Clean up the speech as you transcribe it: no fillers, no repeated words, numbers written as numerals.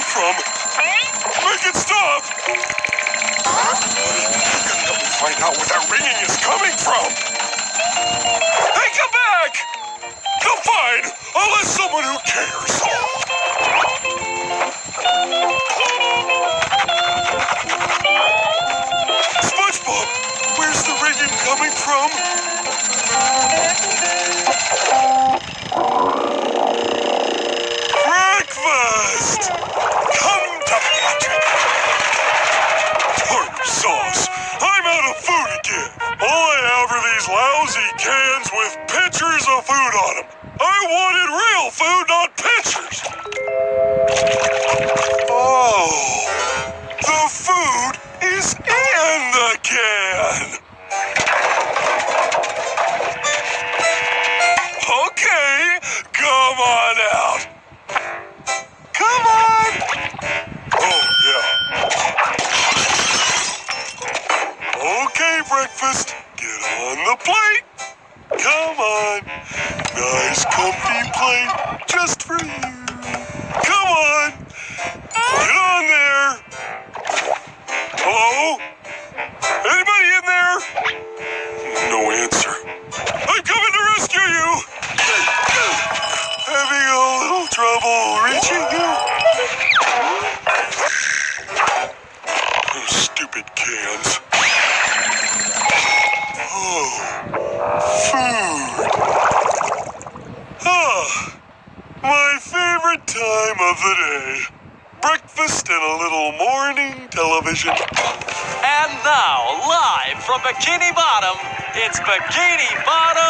from? Make it stop! Let me find out where that ringing is coming from! Hey, come back! No, fine! I'll ask someone who cares! SpongeBob, where's the ringing coming from? Breakfast! Come to Patrick! Tartar sauce! I'm out of food again! All I have are these lousy cans with pictures of food on them. I wanted real food, not pictures! Oh, the food is in the can! Okay, come on out! Come on! Oh, yeah. Okay, breakfast, get on the plate! Come on! Nice comfy plate just for you! Come on! Get on there! Hello? Anybody in there? No answer. I'm coming to rescue you! Having a little trouble reaching you. Those stupid cans. Oh, food. Ah, my favorite time of the day. Breakfast and a little morning television. And now, live from Bikini Bottom, it's Bikini Bottom